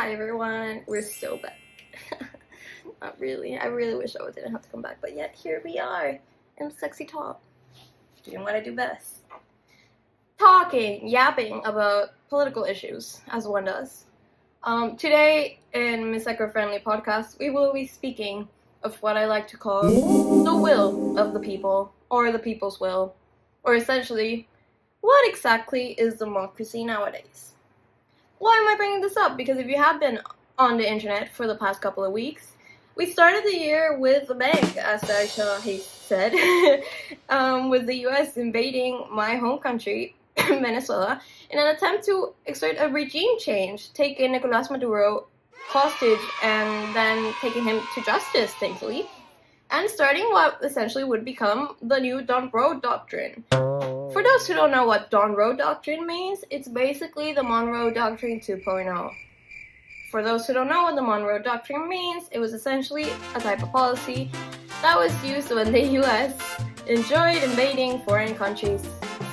Hi everyone, we're so back. Not really. I really wish I didn't have to come back, but yet here we are in the sexy top, doing what I do best. Talking, yapping about political issues, as one does. Today in Miss Eco-Friendly Podcast, we will be speaking of what I like to call the will of the people, or the people's will, or essentially, what exactly is democracy nowadays? Why am I bringing this up? Because if you have been on the internet for the past couple of weeks, we started the year with a bang, as Aisha Hayes said, with the US invading my home country, Venezuela, in an attempt to exert a regime change, taking Nicolas Maduro hostage and then taking him to justice, thankfully, and starting what essentially would become the new Monroe Doctrine. For those who don't know what Monroe Doctrine means, it's basically the Monroe Doctrine 2.0. For those who don't know what the Monroe Doctrine means, it was essentially a type of policy that was used when the US enjoyed invading foreign countries,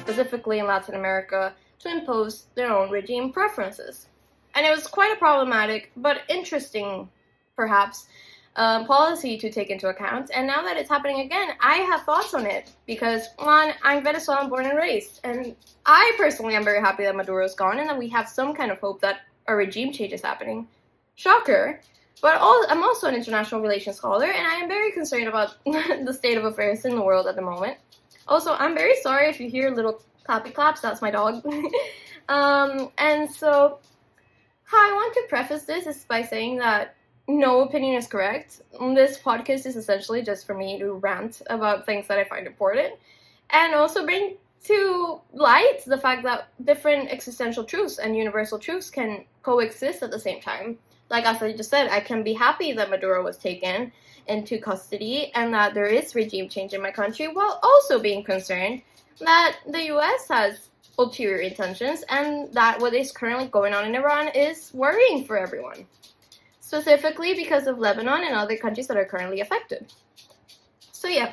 specifically in Latin America, to impose their own regime preferences. And it was quite a problematic, but interesting, perhaps, policy to take into account. And now that it's happening again, I have thoughts on it because, one, I'm Venezuelan born and raised, and I personally am very happy that Maduro's gone and that we have some kind of hope that a regime change is happening. Shocker. But I'm also an international relations scholar, and I am very concerned about the state of affairs in the world at the moment. Also, I'm very sorry if you hear little clappy claps, that's my dog. And so, how I want to preface this is by saying that no opinion is correct. This podcast is essentially just for me to rant about things that I find important, and also bring to light the fact that different existential truths and universal truths can coexist at the same time. Like as I just said, I can be happy that Maduro was taken into custody and that there is regime change in my country, while also being concerned that the US has ulterior intentions and that what is currently going on in Iran is worrying for everyone, specifically because of Lebanon and other countries that are currently affected. So yeah,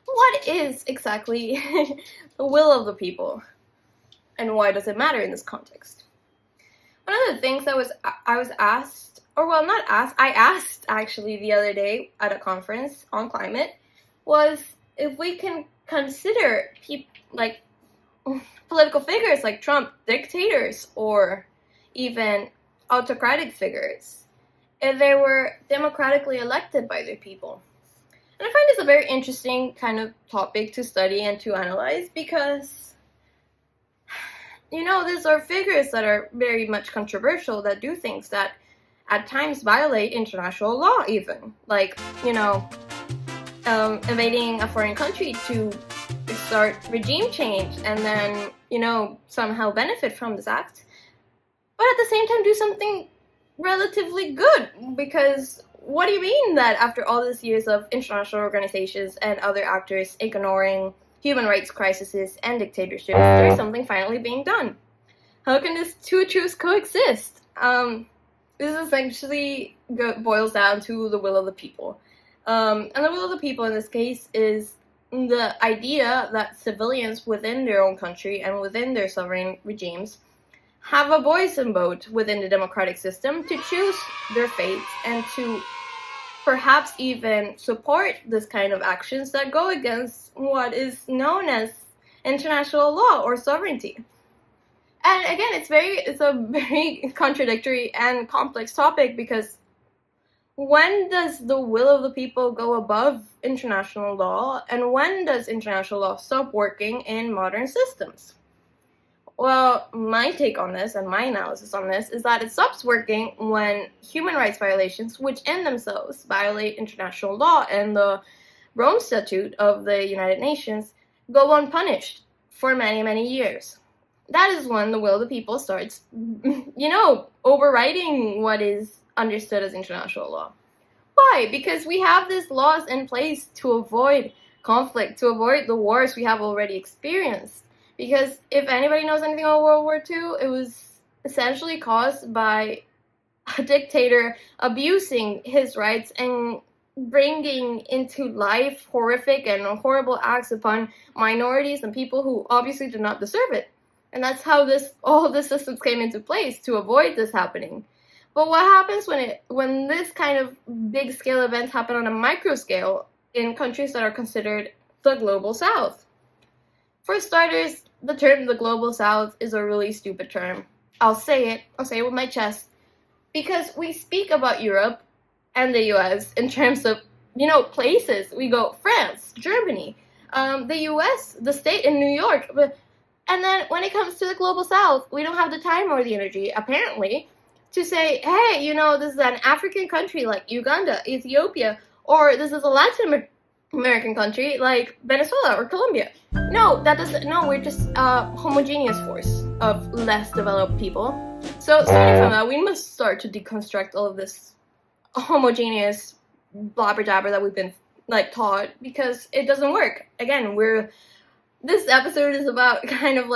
what is exactly the will of the people, and why does it matter in this context? One of the things I asked actually the other day at a conference on climate was if we can consider political figures like Trump dictators or even autocratic figures if they were democratically elected by their people. And I find this a very interesting kind of topic to study and to analyze because, these are figures that are very much controversial, that do things that at times violate international law even. Like, invading a foreign country to start regime change and then, somehow benefit from this act. But at the same time do something relatively good, because what do you mean that after all these years of international organizations and other actors ignoring human rights crises and dictatorships, there's something finally being done? How can these two truths coexist? This essentially boils down to the will of the people. And the will of the people in this case is the idea that civilians within their own country and within their sovereign regimes have a voice and vote within the democratic system to choose their fate and to perhaps even support this kind of actions that go against what is known as international law or sovereignty. And again, it's a very contradictory and complex topic, because when does the will of the people go above international law, and when does international law stop working in modern systems? Well, my take on this and my analysis on this is that it stops working when human rights violations, which in themselves violate international law and the Rome Statute of the United Nations, go unpunished for many, many years. That is when the will of the people starts, overriding what is understood as international law. Why? Because we have these laws in place to avoid conflict, to avoid the wars we have already experienced. Because if anybody knows anything about World War II, it was essentially caused by a dictator abusing his rights and bringing into life horrific and horrible acts upon minorities and people who obviously do not deserve it. And that's how all the systems came into place to avoid this happening. But what happens when this kind of big scale events happen on a micro scale in countries that are considered the global south? For starters, the term the global south is a really stupid term. I'll say it with my chest, because we speak about Europe and the US in terms of, places. We go France, Germany, the US, the state in New York. And then when it comes to the global south, we don't have the time or the energy, apparently, to say, hey, this is an African country like Uganda, Ethiopia, or this is a Latin American country like Venezuela or Colombia. No, that doesn't. No, we're just a homogeneous force of less developed people. So starting from that, we must start to deconstruct all of this homogeneous blabber jabber that we've been taught, because it doesn't work. Again, this episode is about kind of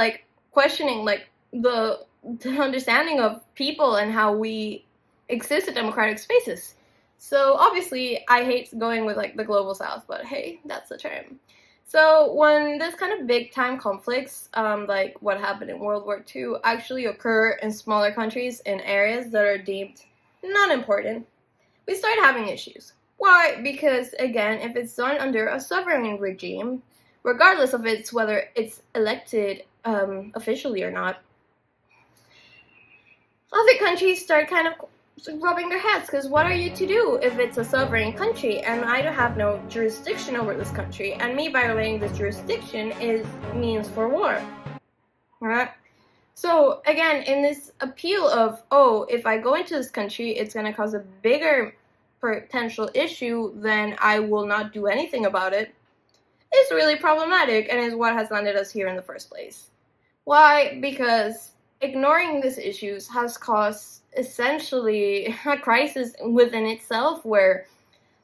questioning the understanding of people and how we exist in democratic spaces. So obviously I hate going with the global south, but hey, that's the term. So when this kind of big time conflicts, like what happened in World War II, actually occur in smaller countries in areas that are deemed non-important, we start having issues. Why? Because again, if it's done under a sovereign regime, regardless of whether it's elected officially or not, other countries start kind of rubbing their heads, because what are you to do if it's a sovereign country and I don't have no jurisdiction over this country, and me violating this jurisdiction means for war, right? So again, in this appeal of, if I go into this country, it's going to cause a bigger potential issue, then I will not do anything about it, is really problematic, and is what has landed us here in the first place. Why? Because ignoring these issues has caused essentially a crisis within itself, where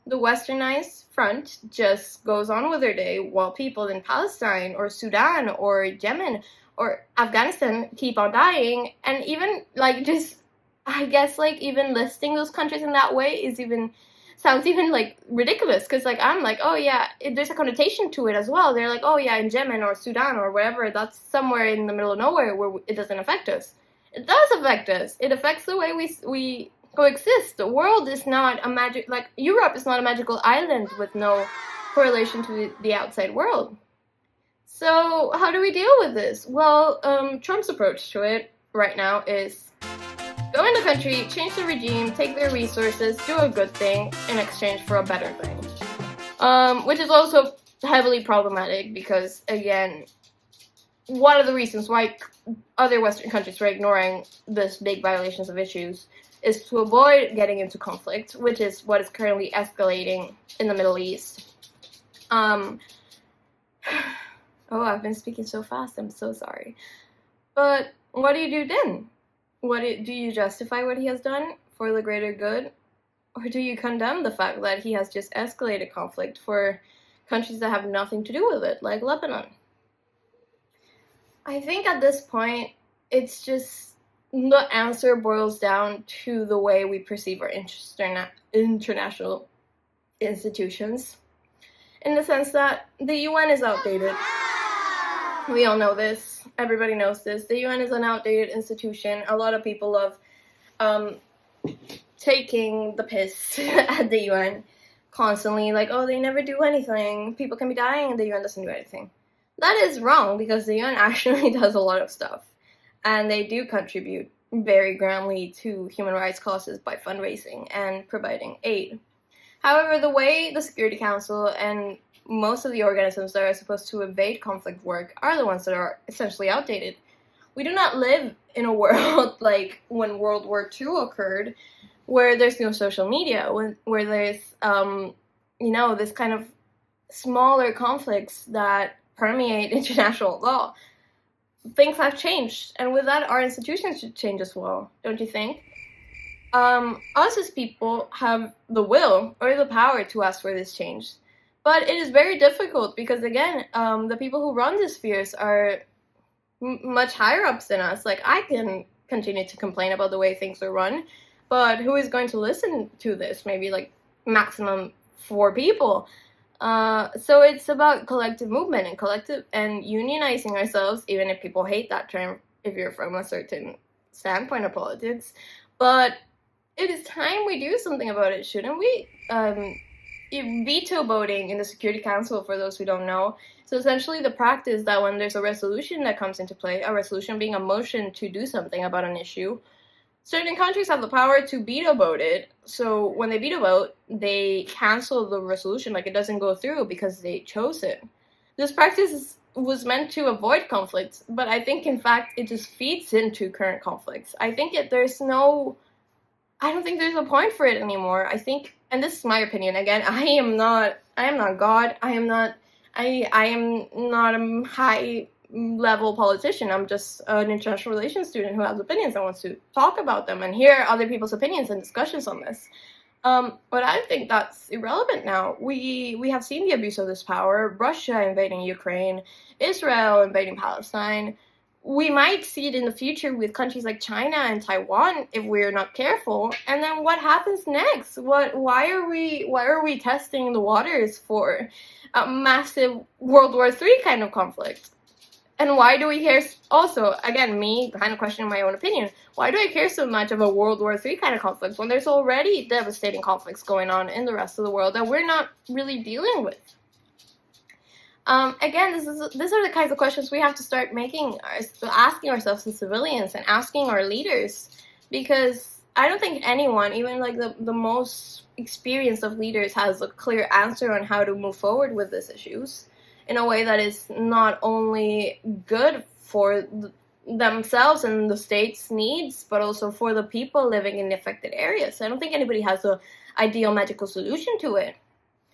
the westernized front just goes on with their day while people in Palestine or Sudan or Yemen or Afghanistan keep on dying. And even even listing those countries in that way sounds ridiculous, because I'm oh yeah, there's a connotation to it as well. They're oh yeah, in Yemen or Sudan or wherever, that's somewhere in the middle of nowhere where it doesn't affect us. It does affect us. It affects the way we coexist. The world is not a magic, Europe is not a magical island with no correlation to the outside world. So how do we deal with this? Well, Trump's approach to it right now is go in the country, change the regime, take their resources, do a good thing in exchange for a better thing. Which is also heavily problematic, because, again, one of the reasons why other Western countries are ignoring this big violations of issues is to avoid getting into conflict, which is what is currently escalating in the Middle East. I've been speaking so fast, I'm so sorry. But what do you do then? Do you justify what he has done for the greater good? Or do you condemn the fact that he has just escalated conflict for countries that have nothing to do with it, like Lebanon? I think at this point, it's just the answer boils down to the way we perceive our international institutions, in the sense that the UN is outdated. We all know this. Everybody knows this. The UN is an outdated institution. A lot of people love taking the piss at the UN constantly, they never do anything. People can be dying and the UN doesn't do anything. That is wrong, because the UN actually does a lot of stuff, and they do contribute very grandly to human rights causes by fundraising and providing aid. However, the way the Security Council and most of the organisms that are supposed to evade conflict work are the ones that are essentially outdated. We do not live in a world like when World War II occurred, where there's no social media, where there's, this kind of smaller conflicts that permeate international law. Things have changed, and with that, our institutions should change as well, don't you think? Us as people have the will or the power to ask for this change, but it is very difficult, because again, the people who run these spheres are much higher ups than us. I can continue to complain about the way things are run, but who is going to listen to this? Maybe maximum 4 people. So it's about collective movement and unionizing ourselves, even if people hate that term if you're from a certain standpoint of politics. But it is time we do something about it, shouldn't we? Veto voting in the Security Council, for those who don't know, so essentially the practice that when there's a resolution that comes into play, a resolution being a motion to do something about an issue, certain countries have the power to veto vote it. So when they veto vote, they cancel the resolution, like it doesn't go through because they chose it. This practice was meant to avoid conflicts, but I think in fact it just feeds into current conflicts. I think I don't think there's a point for it anymore. I think, and this is my opinion again, I am not God. I am not a high level politician. I'm just an international relations student who has opinions and wants to talk about them and hear other people's opinions and discussions on this. But I think that's irrelevant now. We have seen the abuse of this power, Russia invading Ukraine, Israel invading Palestine. We might see it in the future with countries like China and Taiwan if we're not careful. And then what happens next? Why are we testing the waters for a massive World War III kind of conflict? And why do we care? Also, again, me kind of questioning my own opinion. Why do I care so much of a World War III kind of conflict when there's already devastating conflicts going on in the rest of the world that we're not really dealing with? Again, these are the kinds of questions we have to start asking ourselves as civilians and asking our leaders, because I don't think anyone, even like the most experienced of leaders, has a clear answer on how to move forward with these issues in a way that is not only good for themselves and the state's needs, but also for the people living in the affected areas. I don't think anybody has an ideal magical solution to it.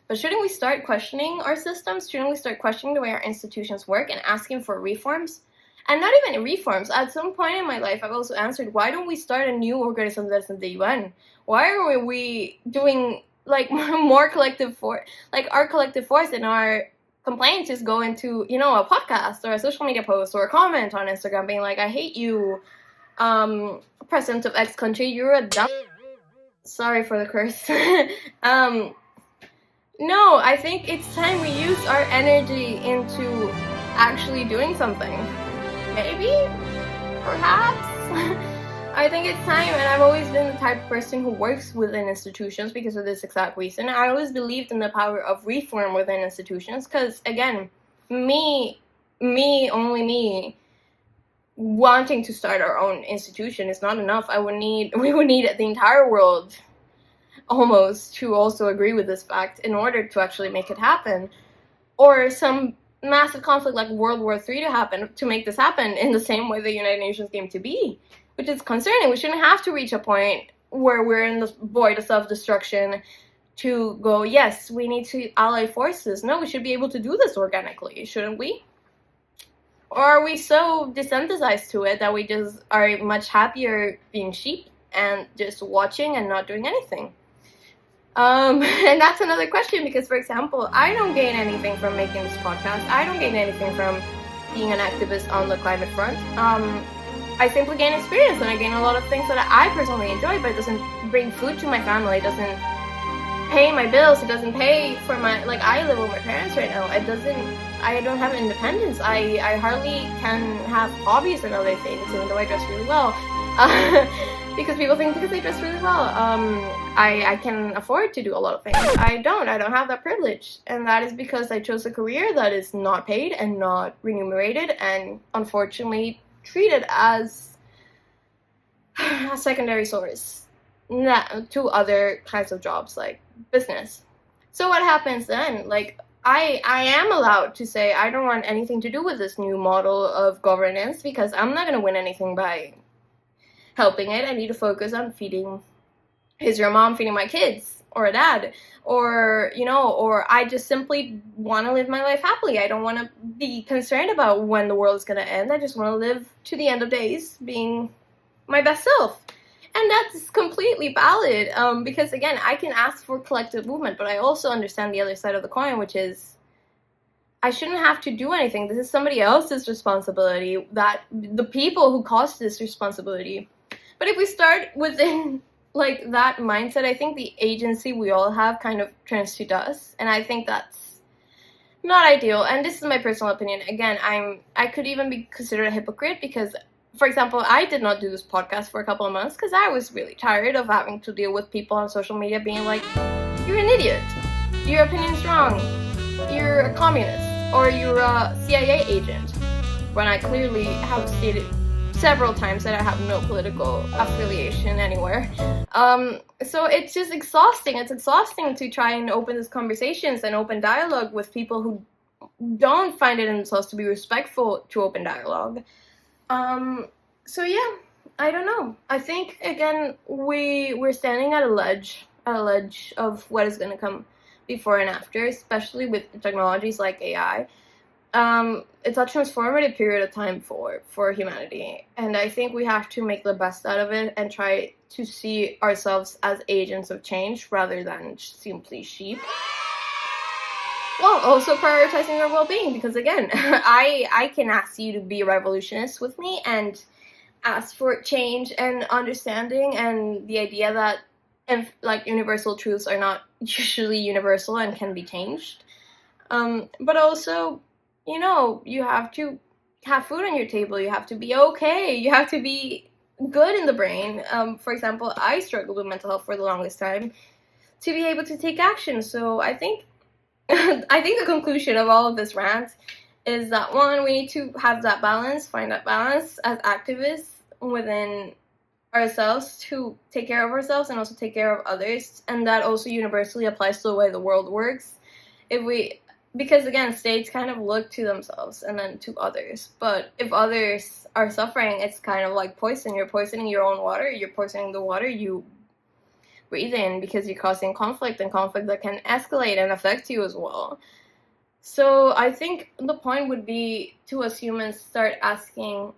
But shouldn't we start questioning our systems? Shouldn't we start questioning the way our institutions work and asking for reforms? And not even reforms. At some point in my life, I've also answered, why don't we start a new organism that's in the UN? Why are we doing like more collective force? Like our collective force and our complaints just go into, a podcast or a social media post or a comment on Instagram being like, I hate you, president of X country, you're a dumb. Sorry for the curse. No, I think it's time we use our energy into actually doing something. Maybe? Perhaps? I think it's time, and I've always been the type of person who works within institutions because of this exact reason. I always believed in the power of reform within institutions because, again, only me, wanting to start our own institution is not enough. We would need the entire world almost to also agree with this fact in order to actually make it happen, or some massive conflict like World War III to make this happen in the same way the United Nations came to be, which is concerning. We shouldn't have to reach a point where we're in the void of self-destruction to go, yes, we need to ally forces. No, we should be able to do this organically, shouldn't we? Or are we so desensitized to it that we just are much happier being sheep and just watching and not doing anything? And that's another question because, for example, I don't gain anything from making this podcast. I don't gain anything from being an activist on the climate front. I simply gain experience and I gain a lot of things that I personally enjoy, but it doesn't bring food to my family. It doesn't pay my bills. It doesn't pay for I live with my parents right now. I don't have independence. I hardly can have hobbies and other things, even though I dress really well. Because people think because I dress really well, I can afford to do a lot of things. I don't have that privilege. And that is because I chose a career that is not paid and not remunerated and unfortunately treated as a secondary source to other kinds of jobs like business. So what happens then? I am allowed to say I don't want anything to do with this new model of governance because I'm not going to win anything by helping it. I need to focus on feeding your mom, feeding my kids, or a dad, or I just simply want to live my life happily. I don't want to be concerned about when the world is going to end. I just want to live to the end of days being my best self. And that's completely valid because, again, I can ask for collective movement, but I also understand the other side of the coin, which is I shouldn't have to do anything. This is somebody else's responsibility, that the people who caused this responsibility. But if we start within that mindset, I think the agency we all have kind of turns to dust, and I think that's not ideal. And this is my personal opinion. Again, I could even be considered a hypocrite because for example, I did not do this podcast for a couple of months because I was really tired of having to deal with people on social media being like, you're an idiot, your opinion's wrong, you're a communist, or you're a CIA agent, when I clearly have stated several times that I have no political affiliation anywhere. So it's just exhausting. It's exhausting to try and open these conversations and open dialogue with people who don't find it in themselves to be respectful to open dialogue. So yeah, I don't know. I think, again, we're standing at a ledge of what is going to come before and after, especially with technologies like AI. It's a transformative period of time for humanity, and I think we have to make the best out of it and try to see ourselves as agents of change rather than simply sheep, while also prioritizing our well-being, because again, I can ask you to be a revolutionist with me and ask for change and understanding and the idea that like universal truths are not usually universal and can be changed, but also, you know, you have to have food on your table, you have to be okay, you have to be good in the brain. For example, I struggled with mental health for the longest time to be able to take action. So I think the conclusion of all of this rant is that, one, we need to have that balance, find that balance as activists within ourselves to take care of ourselves and also take care of others, and that also universally applies to the way the world works. Because again, states kind of look to themselves and then to others, but if others are suffering, it's kind of like poison. You're poisoning your own water, you're poisoning the water you breathe in, because you're causing conflict, and conflict that can escalate and affect you as well. So I think the point would be to, as humans, start asking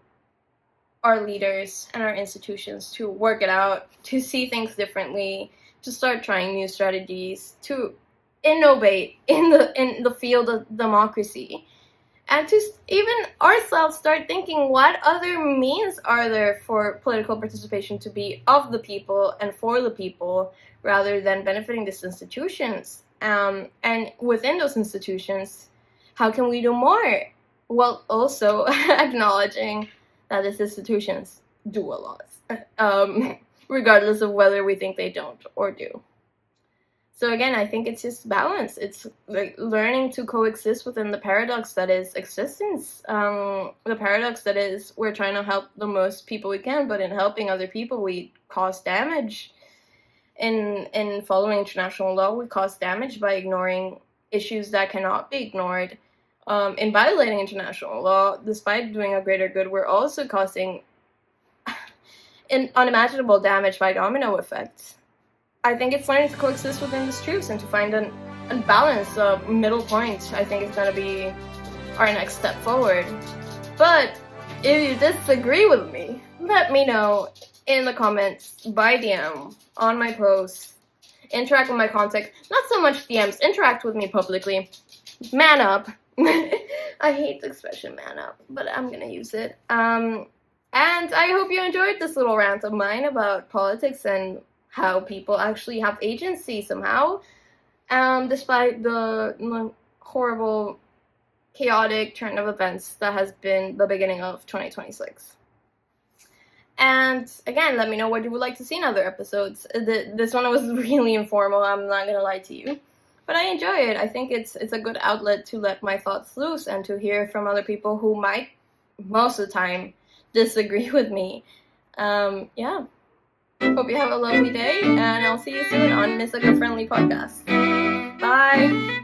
our leaders and our institutions to work it out, to see things differently, to start trying new strategies, to innovate in the field of democracy, and to even ourselves start thinking, what other means are there for political participation to be of the people and for the people, rather than benefiting these institutions? And within those institutions, how can we do more? Well, also acknowledging that these institutions do a lot, regardless of whether we think they don't or do. So again, I think it's just balance. It's like learning to coexist within the paradox that is existence. The paradox that is, we're trying to help the most people we can, but in helping other people, we cause damage. In following international law, we cause damage by ignoring issues that cannot be ignored. In violating international law, despite doing a greater good, we're also causing unimaginable damage by domino effects. I think it's learning to coexist within these truths and to find a balance, a middle point. I think it's going to be our next step forward. But if you disagree with me, let me know in the comments, by DM, on my posts, interact with my content. Not so much DMs, interact with me publicly. Man up. I hate the expression man up, but I'm going to use it. And I hope you enjoyed this little rant of mine about politics and how people actually have agency somehow, despite the horrible, chaotic turn of events that has been the beginning of 2026. And again, let me know what you would like to see in other episodes. This one was really informal, I'm not gonna lie to you, but I enjoy it. I think it's a good outlet to let my thoughts loose and to hear from other people who might, most of the time, disagree with me. Yeah. Hope you have a lovely day, and I'll see you soon on Miss Friendly Podcast. Bye!